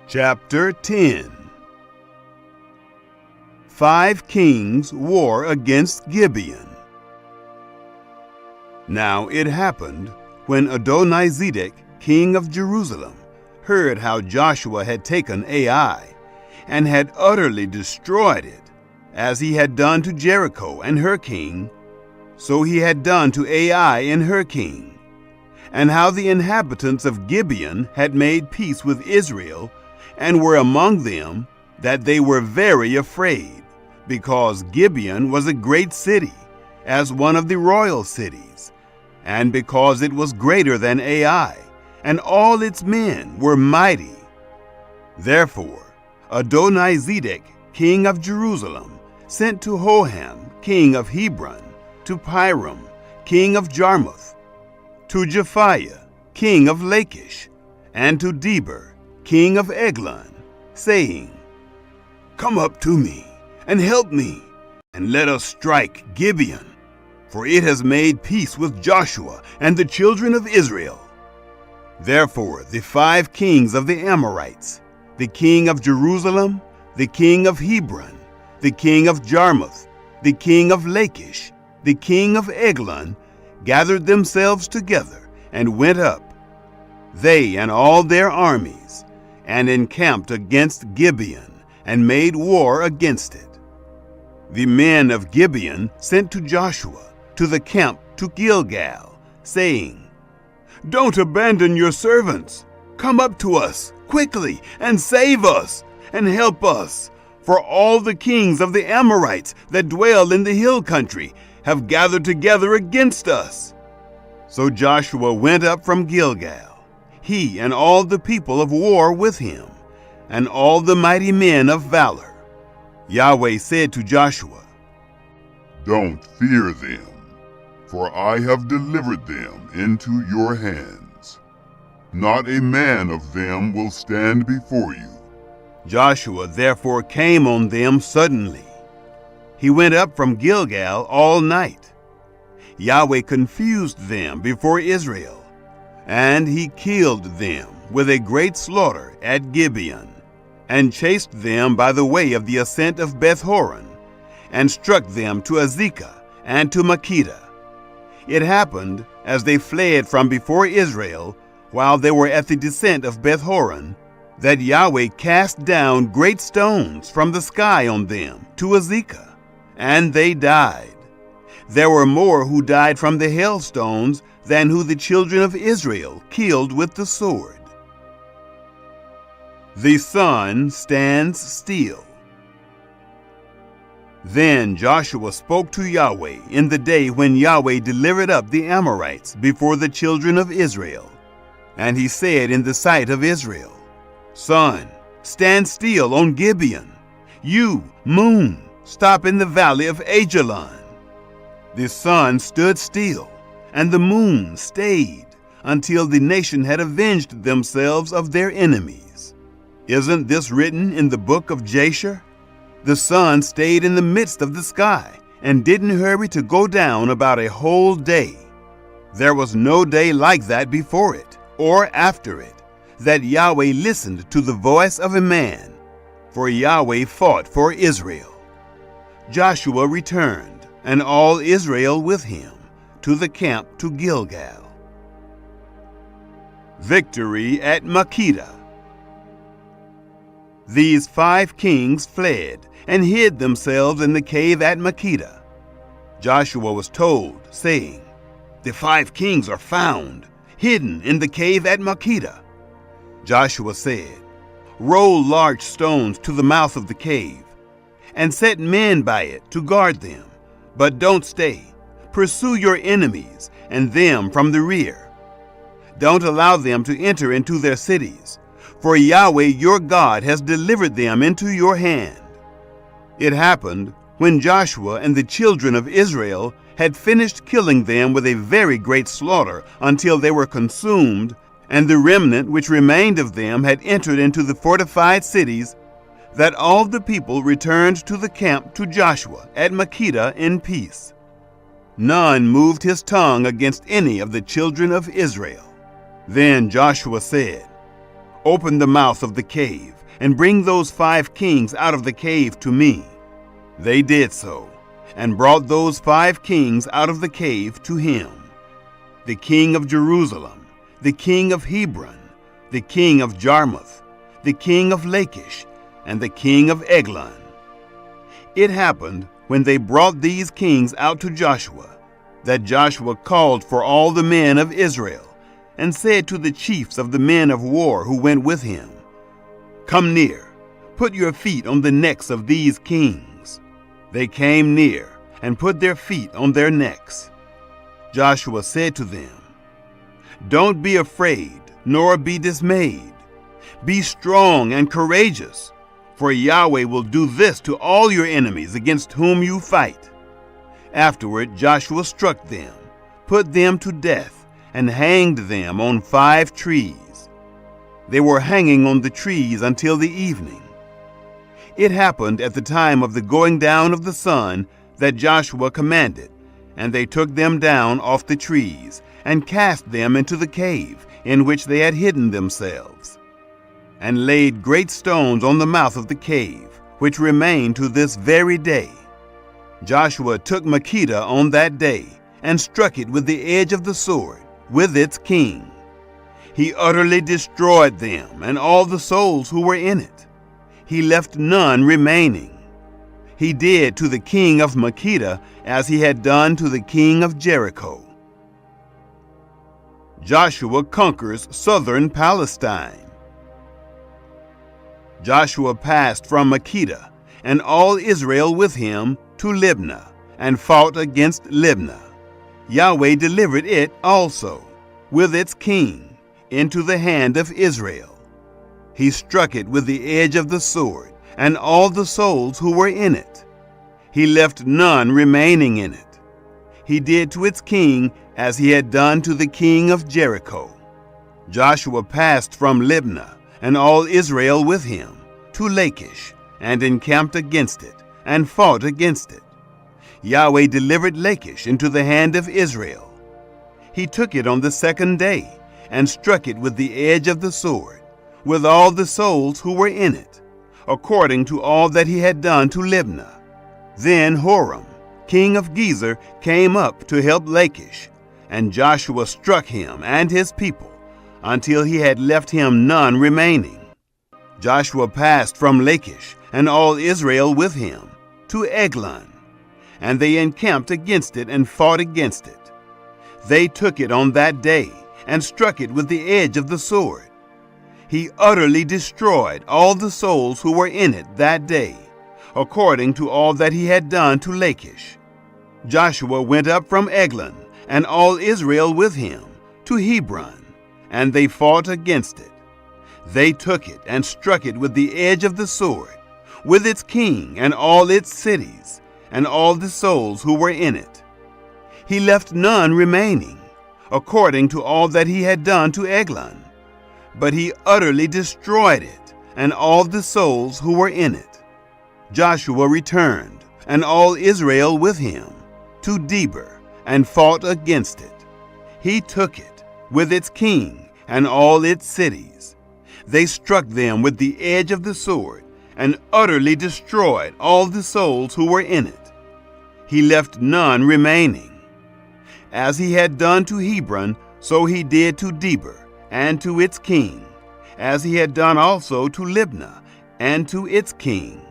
Chapter 10. 5 kings war against Gibeon. Now it happened, when Adonizedek, king of Jerusalem, heard how Joshua had taken Ai, and had utterly destroyed it, as he had done to Jericho and her king, so he had done to Ai and her king, and how the inhabitants of Gibeon had made peace with Israel, and were among them, that they were very afraid, because Gibeon was a great city, as one of the royal cities, and because it was greater than Ai, and all its men were mighty. Therefore Adonizedek, king of Jerusalem, sent to Hoham, king of Hebron, to Piram, king of Jarmuth, to Japhiah, king of Lachish, and to Deber, king of Eglon, saying, Come up to me, and help me, and let us strike Gibeon, for it has made peace with Joshua and the children of Israel. Therefore the 5 kings of the Amorites, the king of Jerusalem, the king of Hebron, the king of Jarmuth, the king of Lachish, the king of Eglon, gathered themselves together and went up, they and all their armies, and encamped against Gibeon, and made war against it. The men of Gibeon sent to Joshua to the camp to Gilgal, saying, Don't abandon your servants. Come up to us quickly and save us and help us, for all the kings of the Amorites that dwell in the hill country have gathered together against us. So Joshua went up from Gilgal, he and all the people of war with him, and all the mighty men of valor. Yahweh said to Joshua, Don't fear them, for I have delivered them into your hands. Not a man of them will stand before you. Joshua therefore came on them suddenly. He went up from Gilgal all night. Yahweh confused them before Israel, and he killed them with a great slaughter at Gibeon, and chased them by the way of the ascent of Beth-horon, and struck them to Azekah and to Makkedah. It happened, as they fled from before Israel, while they were at the descent of Beth-horon, that Yahweh cast down great stones from the sky on them to Azekah, and they died. There were more who died from the hailstones than who the children of Israel killed with the sword. The sun stands still. Then Joshua spoke to Yahweh in the day when Yahweh delivered up the Amorites before the children of Israel. And he said in the sight of Israel, Sun, stand still on Gibeon. You, moon, stop in the valley of Ajalon. The sun stood still, and the moon stayed, until the nation had avenged themselves of their enemies. Isn't this written in the book of Jasher? The sun stayed in the midst of the sky, and didn't hurry to go down about a whole day. There was no day like that before it, or after it, that Yahweh listened to the voice of a man, for Yahweh fought for Israel. Joshua returned, and all Israel with him, to the camp to Gilgal. Victory at Makkedah. These 5 kings fled and hid themselves in the cave at Makkedah. Joshua was told, saying, The 5 kings are found, hidden in the cave at Makkedah. Joshua said, Roll large stones to the mouth of the cave, and set men by it to guard them. But don't stay. Pursue your enemies, and them from the rear. Don't allow them to enter into their cities, for Yahweh your God has delivered them into your hand. It happened, when Joshua and the children of Israel had finished killing them with a very great slaughter until they were consumed, and the remnant which remained of them had entered into the fortified cities, that all the people returned to the camp to Joshua at Makkedah in peace. None moved his tongue against any of the children of Israel. Then Joshua said, Open the mouth of the cave, and bring those 5 kings out of the cave to me." They did so, and brought those 5 kings out of the cave to him: the king of Jerusalem, the king of Hebron, the king of Jarmuth, the king of Lachish, and the king of Eglon. It happened, when they brought these kings out to Joshua, that Joshua called for all the men of Israel, and said to the chiefs of the men of war who went with him, "Come near, put your feet on the necks of these kings." They came near, and put their feet on their necks. Joshua said to them, "Don't be afraid, nor be dismayed. Be strong and courageous, for Yahweh will do this to all your enemies against whom you fight." Afterward Joshua struck them, put them to death, and hanged them on 5 trees. They were hanging on the trees until the evening. It happened at the time of the going down of the sun that Joshua commanded, and they took them down off the trees, and cast them into the cave in which they had hidden themselves, and laid great stones on the mouth of the cave, which remain to this very day. Joshua took Makkedah on that day, and struck it with the edge of the sword, with its king. He utterly destroyed them and all the souls who were in it. He left none remaining. He did to the king of Makkedah as he had done to the king of Jericho. Joshua conquers southern Palestine. Joshua passed from Makkedah, and all Israel with him, to Libnah, and fought against Libnah. Yahweh delivered it also, with its king, into the hand of Israel. He struck it with the edge of the sword, and all the souls who were in it. He left none remaining in it. He did to its king as he had done to the king of Jericho. Joshua passed from Libnah, and all Israel with him, to Lachish, and encamped against it, and fought against it. Yahweh delivered Lachish into the hand of Israel. He took it on the 2nd day, and struck it with the edge of the sword, with all the souls who were in it, according to all that he had done to Libnah. Then Horam, king of Gezer, came up to help Lachish, and Joshua struck him and his people, until he had left him none remaining. Joshua passed from Lachish, and all Israel with him, to Eglon, and they encamped against it and fought against it. They took it on that day, and struck it with the edge of the sword. He utterly destroyed all the souls who were in it that day, according to all that he had done to Lachish. Joshua went up from Eglon, and all Israel with him, to Hebron, and they fought against it. They took it and struck it with the edge of the sword, with its king and all its cities, and all the souls who were in it. He left none remaining, according to all that he had done to Eglon, but he utterly destroyed it, and all the souls who were in it. Joshua returned, and all Israel with him, to Debir, and fought against it. He took it, with its king and all its cities. They struck them with the edge of the sword, and utterly destroyed all the souls who were in it. He left none remaining. As he had done to Hebron, so he did to Debir, and to its king, as he had done also to Libnah, and to its king.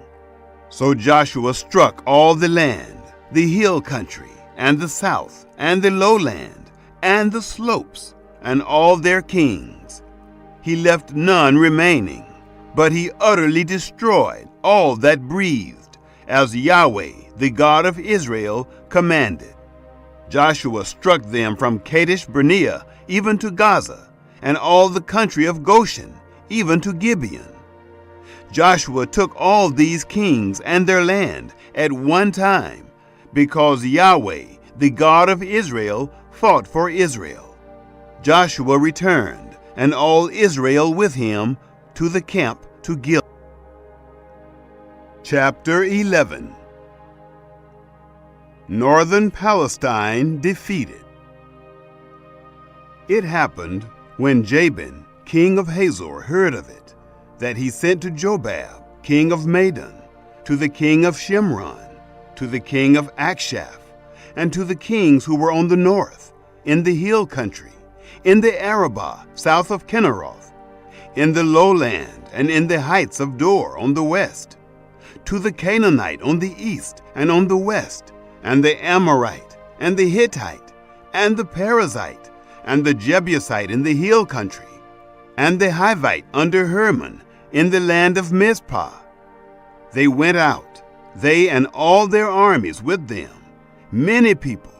So Joshua struck all the land, the hill country, and the south, and the lowland, and the slopes, and all their kings. He left none remaining, but he utterly destroyed all that breathed, as Yahweh, the God of Israel, commanded. Joshua struck them from Kadesh Barnea even to Gaza, and all the country of Goshen, even to Gibeon. Joshua took all these kings and their land at one time, because Yahweh, the God of Israel, fought for Israel. Joshua returned, and all Israel with him, to the camp to Gilgal. Chapter 11. Northern Palestine defeated. It happened, when Jabin, king of Hazor, heard of it, that he sent to Jobab, king of Madon, to the king of Shimron, to the king of Akshaph, and to the kings who were on the north, in the hill country, in the Arabah south of Kinneroth, in the lowland and in the heights of Dor on the west, to the Canaanite on the east and on the west, and the Amorite, and the Hittite, and the Perizzite, and the Jebusite in the hill country, and the Hivite under Hermon in the land of Mizpah. They went out, they and all their armies with them, many people,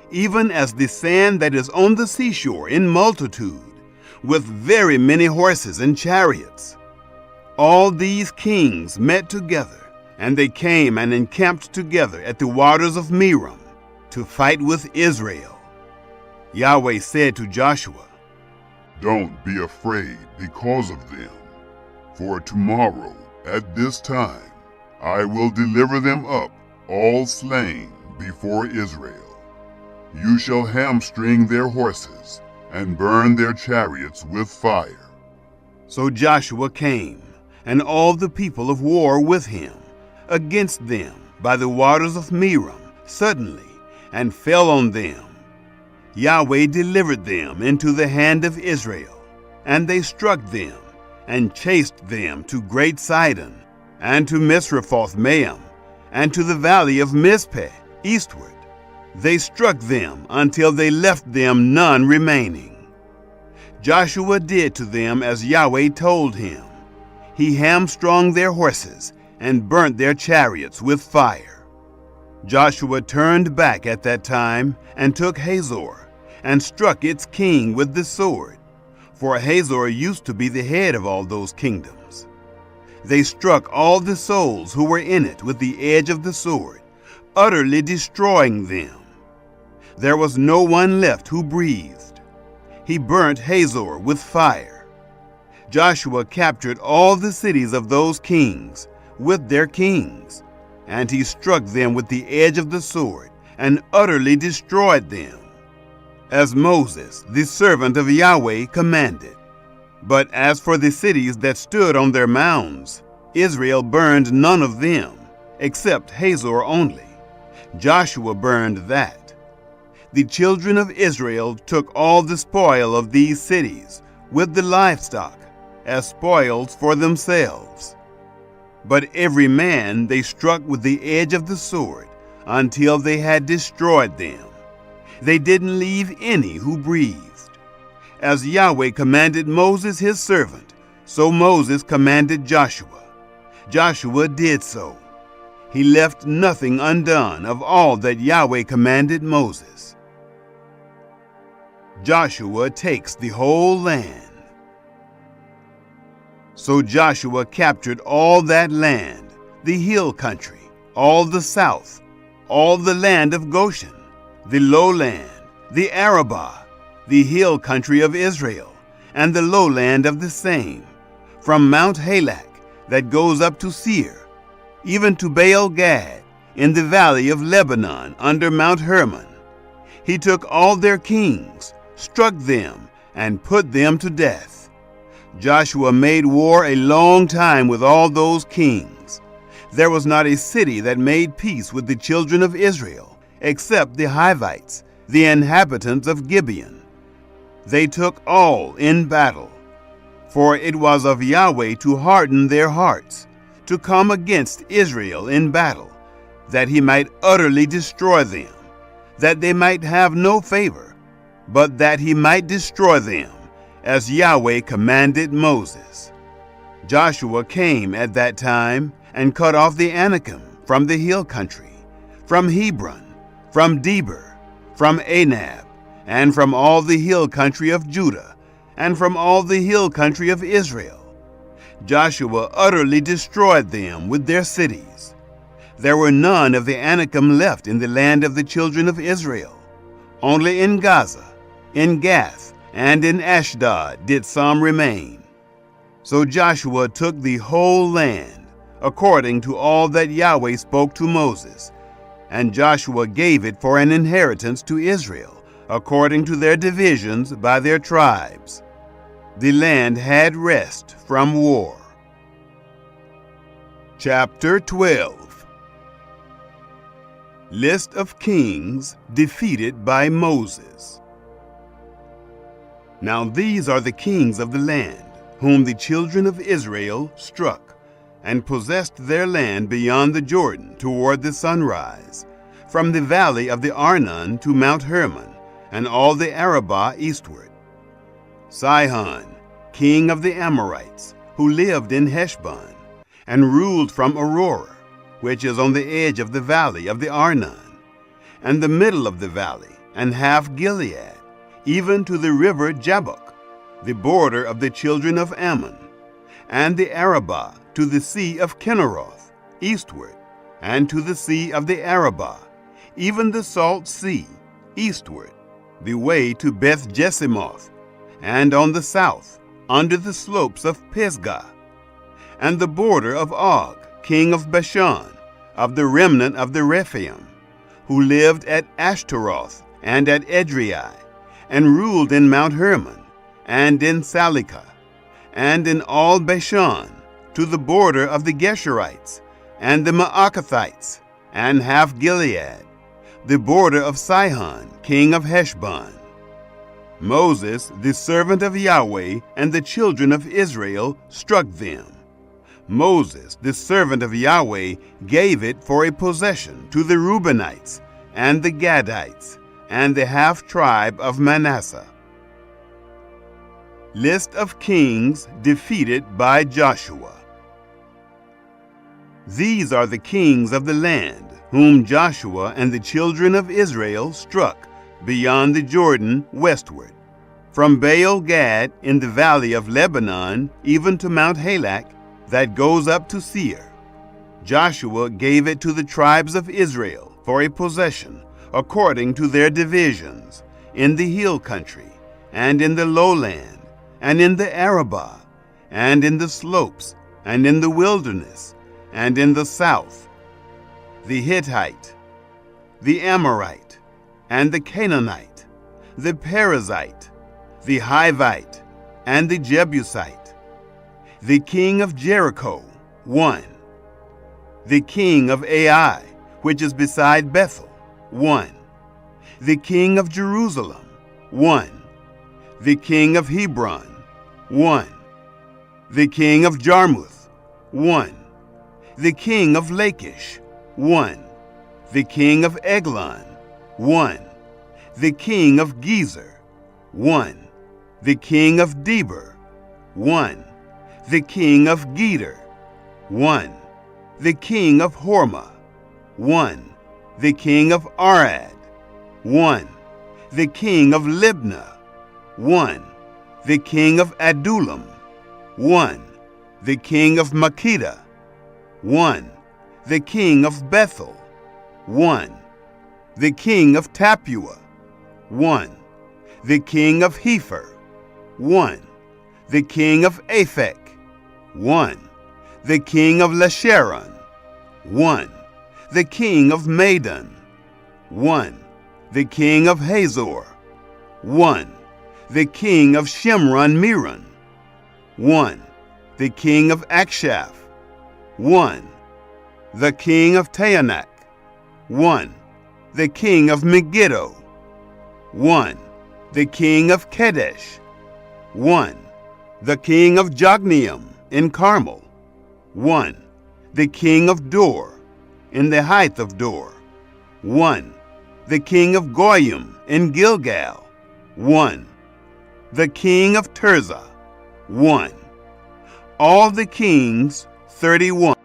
even as the sand that is on the seashore in multitude, with very many horses and chariots. All these kings met together, and they came and encamped together at the waters of Merom to fight with Israel. Yahweh said to Joshua, "Don't be afraid because of them, for tomorrow at this time I will deliver them up, all slain, before Israel. You shall hamstring their horses and burn their chariots with fire." So Joshua came, and all the people of war with him, against them by the waters of Merom suddenly, and fell on them. Yahweh delivered them into the hand of Israel, and they struck them, and chased them to Great Sidon, and to Misrephoth-Maim, and to the valley of Mizpeh eastward. They struck them until they left them none remaining. Joshua did to them as Yahweh told him. He hamstrung their horses and burnt their chariots with fire. Joshua turned back at that time and took Hazor, and struck its king with the sword, for Hazor used to be the head of all those kingdoms. They struck all the souls who were in it with the edge of the sword, utterly destroying them. There was no one left who breathed. He burnt Hazor with fire. Joshua captured all the cities of those kings with their kings, and he struck them with the edge of the sword and utterly destroyed them, as Moses, the servant of Yahweh, commanded. But as for the cities that stood on their mounds, Israel burned none of them, except Hazor only. Joshua burned that. The children of Israel took all the spoil of these cities, with the livestock, as spoils for themselves. But every man they struck with the edge of the sword, until they had destroyed them. They didn't leave any who breathed. As Yahweh commanded Moses his servant, so Moses commanded Joshua. Joshua did so. He left nothing undone of all that Yahweh commanded Moses. Joshua takes the whole land. So Joshua captured all that land, the hill country, all the south, all the land of Goshen, the lowland, the Arabah, the hill country of Israel, and the lowland of the same, from Mount Halak that goes up to Seir, even to Baal-Gad, in the valley of Lebanon under Mount Hermon. He took all their kings, struck them, and put them to death. Joshua made war a long time with all those kings. There was not a city that made peace with the children of Israel, except the Hivites, the inhabitants of Gibeon. They took all in battle. For it was of Yahweh to harden their hearts, to come against Israel in battle, that he might utterly destroy them, that they might have no favor, but that he might destroy them, as Yahweh commanded Moses. Joshua came at that time and cut off the Anakim from the hill country, from Hebron, from Debir, from Anab, and from all the hill country of Judah, and from all the hill country of Israel. Joshua utterly destroyed them with their cities. There were none of the Anakim left in the land of the children of Israel. Only in Gaza, in Gath, and in Ashdod did some remain. So Joshua took the whole land, according to all that Yahweh spoke to Moses, and Joshua gave it for an inheritance to Israel, according to their divisions by their tribes. The land had rest from war. Chapter 12. List of kings defeated by Moses. Now these are the kings of the land, whom the children of Israel struck, and possessed their land beyond the Jordan toward the sunrise, from the valley of the Arnon to Mount Hermon, and all the Arabah eastward. Sihon, king of the Amorites, who lived in Heshbon, and ruled from Aurora, which is on the edge of the valley of the Arnon, and the middle of the valley, and half Gilead, even to the river Jabbok, the border of the children of Ammon, and the Arabah to the sea of Kinneroth, eastward, and to the sea of the Arabah, even the salt sea, eastward, the way to Beth Jesimoth, and on the south, under the slopes of Pisgah, and the border of Og, king of Bashan, of the remnant of the Rephaim, who lived at Ashtaroth and at Edrei, and ruled in Mount Hermon, and in Salekah, and in all Bashan, to the border of the Geshurites, and the Maacathites, and half Gilead, the border of Sihon, king of Heshbon. Moses, the servant of Yahweh, and the children of Israel struck them. Moses, the servant of Yahweh, gave it for a possession to the Reubenites, and the Gadites, and the half-tribe of Manasseh. List of kings defeated by Joshua. These are the kings of the land, whom Joshua and the children of Israel struck beyond the Jordan westward, from Baal-Gad in the valley of Lebanon, even to Mount Halak, that goes up to Seir. Joshua gave it to the tribes of Israel for a possession, according to their divisions, in the hill country, and in the lowland, and in the Arabah, and in the slopes, and in the wilderness, and in the south, the Hittite, the Amorite, and the Canaanite, the Perizzite, the Hivite, and the Jebusite, the king of Jericho, 1. The king of Ai, which is beside Bethel, 1. The king of Jerusalem, 1. The king of Hebron, 1. The king of Jarmuth, 1. The king of Lachish, 1. The king of Eglon, 1. The king of Gezer, 1. The king of Deber, 1. The king of Geder, 1. The king of Hormah, 1. The king of Arad, 1. The king of Libnah, 1. The king of Adullam, 1. The king of Makkedah, 1. The king of Bethel, 1. The king of Tappuah, 1. The king of Hepher, 1. The king of Aphek, 1. The king of Lasharon, 1. The king of Madon, 1. The king of Hazor, 1. The king of Shimron-Meron, 1. The king of Akshaph, 1. The king of Taanach, 1. The king of Megiddo, 1. The king of Kadesh, 1. The king of Jogneam in Carmel, 1. The king of Dor in the height of Dor, 1. The king of Goyim in Gilgal, 1. The king of Tirzah, 1. All the kings, 31.